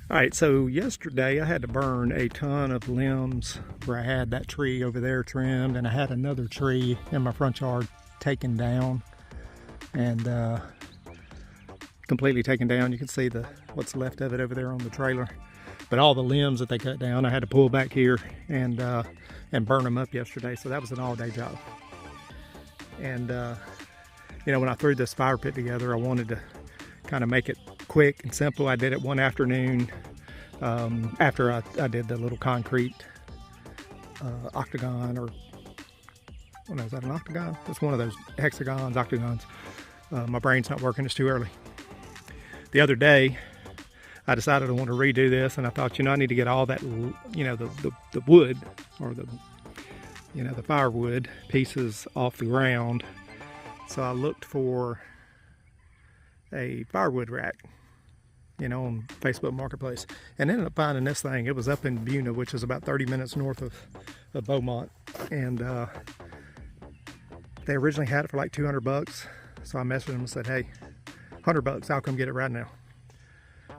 All right, so yesterday I had to burn a ton of limbs where I had that tree over there trimmed, and I had another tree in my front yard taken down and completely taken down. You can see what's left of it over there on the trailer. But all the limbs that they cut down, I had to pull back here and burn them up yesterday. So that was an all-day job. And you know, when I threw this fire pit together, I wanted to kind of make it quick and simple. I did it one afternoon after I did the little concrete octagon, or oh no, is that an octagon? It's one of those hexagons, octagons. My brain's not working, it's too early. The other day, I decided I want to redo this, and I thought, you know, I need to get all that, you know, the wood, or the, you know, the firewood pieces off the ground. So I looked for a firewood rack, you know, on Facebook Marketplace, and ended up finding this thing. It was up in Buna, which is about 30 minutes north of Beaumont, and they originally had it for like 200 bucks. So I messaged them and said, hey, 100 bucks, I'll come get it right now.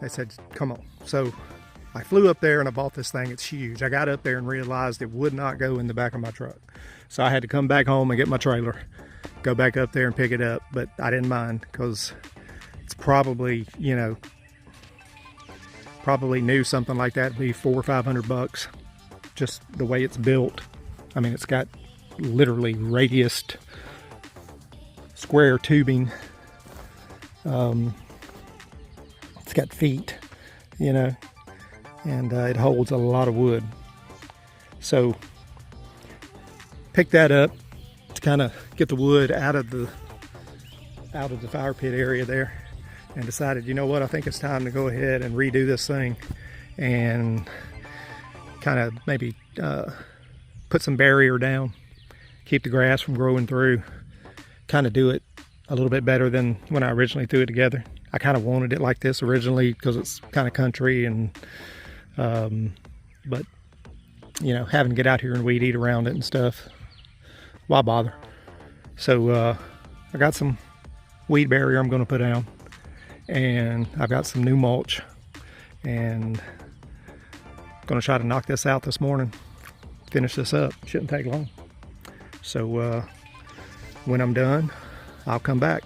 They said, come on. So I flew up there and I bought this thing. It's huge. I got up there and realized it would not go in the back of my truck. So I had to come back home and get my trailer, go back up there and pick it up. But I didn't mind, because it's probably, you know, probably new something like that would be 400 or 500 bucks. Just the way it's built. I mean, it's got literally radiused square tubing. It's got feet, you know, and it holds a lot of wood. So pick that up to kind of get the wood out of the fire pit area there, and decided, you know what, I think it's time to go ahead and redo this thing and kind of maybe put some barrier down, keep the grass from growing through, kind of do it a little bit better than when I originally threw it together. I kind of wanted it like this originally because it's kind of country, and but you know, having to get out here and weed eat around it and stuff, why bother? So I got some weed barrier I'm going to put down, and I've got some new mulch, and going to try to knock this out this morning, finish this up. Shouldn't take long. So when I'm done, I'll come back.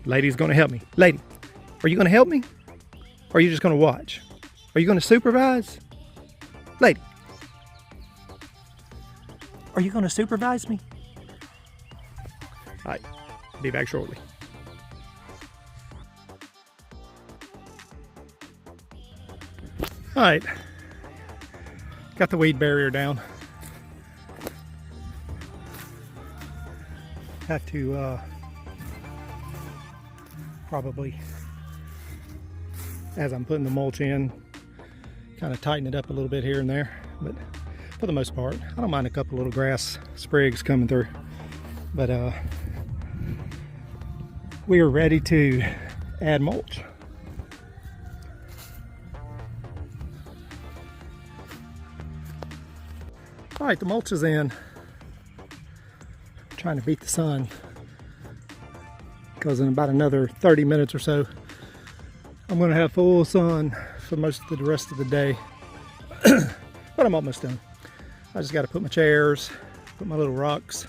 Lady's going to help me. Lady, are you going to help me? Or are you just going to watch? Are you going to supervise? Lady, are you going to supervise me? All right, be back shortly. All right, got the weed barrier down. Have to probably, as I'm putting the mulch in, kind of tighten it up a little bit here and there, but for the most part, I don't mind a couple little grass sprigs coming through. But we are ready to add mulch. All right, the mulch is in. I'm trying to beat the sun, because in about another 30 minutes or so, I'm going to have full sun for most of the rest of the day. But I'm almost done. I just got to put my chairs, put my little rocks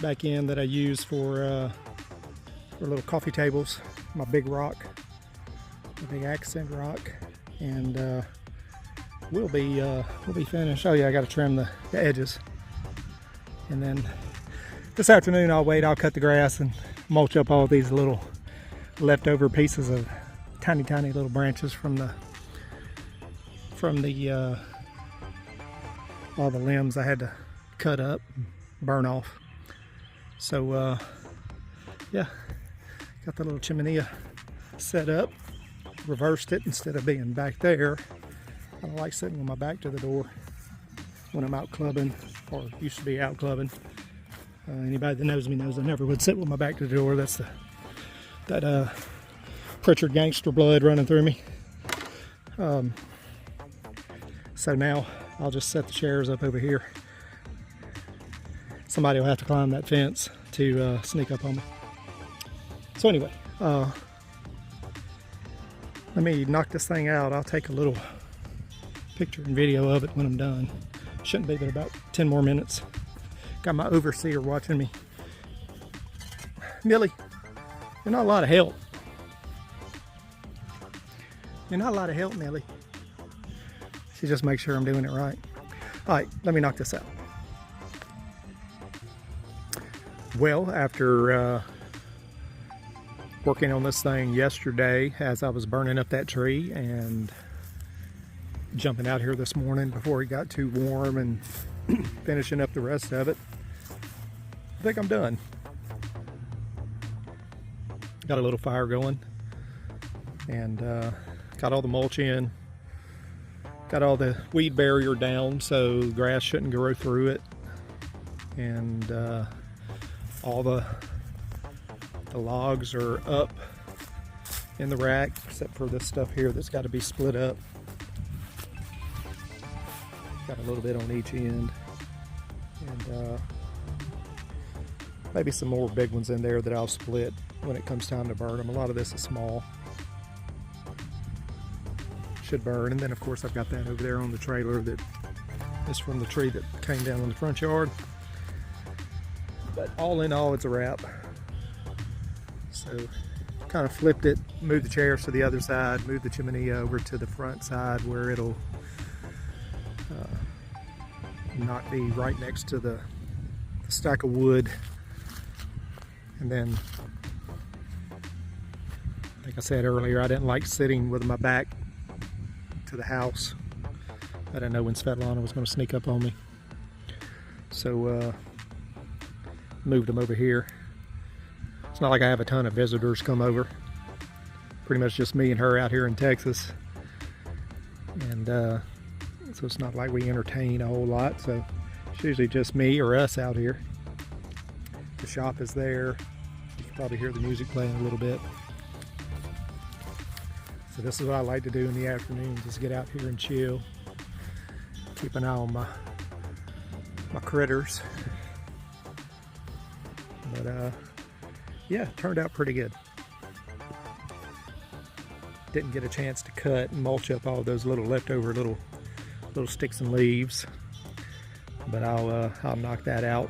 back in that I use for little coffee tables. My big rock, my big accent rock, and we'll be finished. Oh yeah, I got to trim the edges, and then this afternoon I'll cut the grass and mulch up all these little leftover pieces of tiny little branches from the all the limbs I had to cut up, burn off. So yeah, got the little chimenea set up, reversed it instead of being back there. I don't like sitting with my back to the door when I'm out clubbing, or used to be out clubbing. Anybody that knows me knows I never would sit with my back to the door. That's that Pritchard gangster blood running through me. So now I'll just set the chairs up over here. Somebody will have to climb that fence to sneak up on me. So anyway, Let me knock this thing out. I'll take a little picture and video of it when I'm done. Shouldn't be but about 10 more minutes. Got my overseer watching me. Millie, you're not a lot of help. You're not a lot of help, Millie. She just makes sure I'm doing it right. All right, let me knock this out. Well, after working on this thing yesterday as I was burning up that tree and jumping out here this morning before it got too warm and finishing up the rest of it, I think I'm done. Got a little fire going and got all the mulch in, got all the weed barrier down so grass shouldn't grow through it, and all the logs are up in the rack except for this stuff here that's got to be split up. Got a little bit on each end, and maybe some more big ones in there that I'll split when it comes time to burn them. A lot of this is small, should burn. And then of course I've got that over there on the trailer that is from the tree that came down in the front yard. But all in all, it's a wrap. So kind of flipped it, moved the chairs to the other side, moved the chimney over to the front side where it'll not be right next to the stack of wood. And then, like I said earlier, I didn't like sitting with my back to the house. I didn't know when Svetlana was going to sneak up on me. So moved them over here. It's not like I have a ton of visitors come over. Pretty much just me and her out here in Texas. And so it's not like we entertain a whole lot. So it's usually just me or us out here. The shop is there. You can probably hear the music playing a little bit. So this is what I like to do in the afternoon, just get out here and chill. Keep an eye on my critters. But yeah, it turned out pretty good. Didn't get a chance to cut and mulch up all those little leftover little sticks and leaves, but I'll knock that out.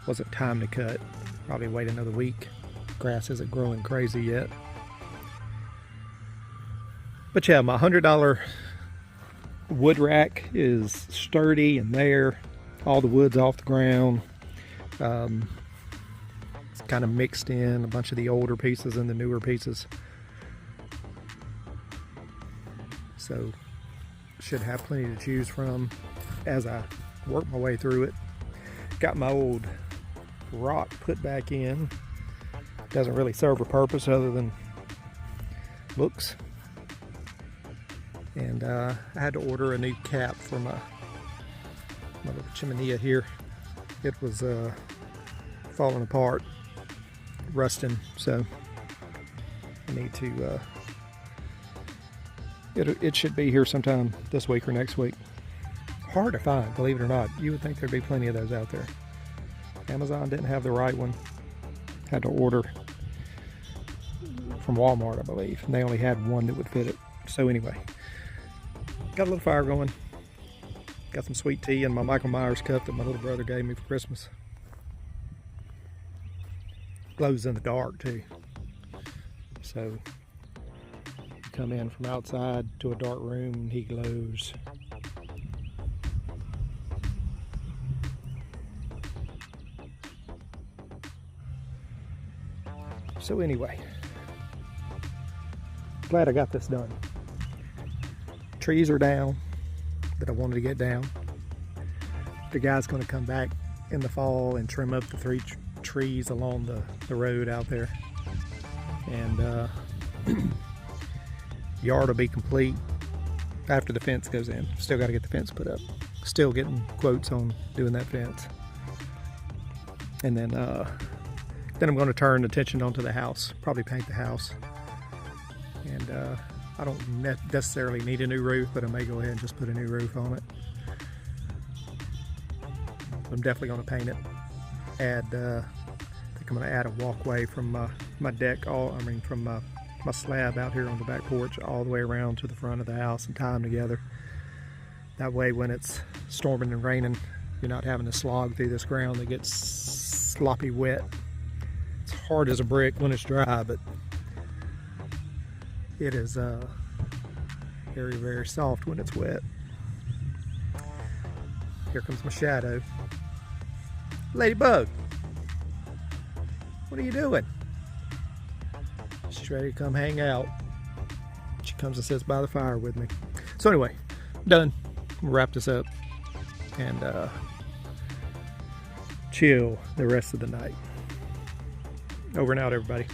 Wasn't time to cut. Probably wait another week. Grass isn't growing crazy yet. But yeah, my $100 wood rack is sturdy and there. All the wood's off the ground. It's kind of mixed in a bunch of the older pieces and the newer pieces. So should have plenty to choose from as I work my way through it. Got my old rock put back in. Doesn't really serve a purpose other than looks. And I had to order a new cap for my little chimenea here. It was falling apart, rusting, so I need to it should be here sometime this week or next week. Hard to find, believe it or not. You would think there'd be plenty of those out there. Amazon didn't have the right one. Had to order from Walmart, I believe, and they only had one that would fit it. So anyway, got a little fire going. Got some sweet tea and my Michael Myers cup that my little brother gave me for Christmas. Glows in the dark too. So you come in from outside to a dark room and he glows. So anyway, glad I got this done. Trees are down that I wanted to get down. The guy's going to come back in the fall and trim up the 3 trees along the road out there. And yard will be complete after the fence goes in. Still got to get the fence put up. Still getting quotes on doing that fence. And then I'm going to turn attention onto the house. Probably paint the house. And I don't necessarily need a new roof, but I may go ahead and just put a new roof on it. I'm definitely going to paint it. I think I'm going to add a walkway from my deck, from my my slab out here on the back porch all the way around to the front of the house and tie them together. That way when it's storming and raining, you're not having to slog through this ground that gets sloppy wet. It's hard as a brick when it's dry, but it is very, very soft when it's wet. Here comes my shadow. Ladybug, what are you doing? She's ready to come hang out. She comes and sits by the fire with me. So anyway, done. We'll wrap this up and chill the rest of the night. Over and out, everybody.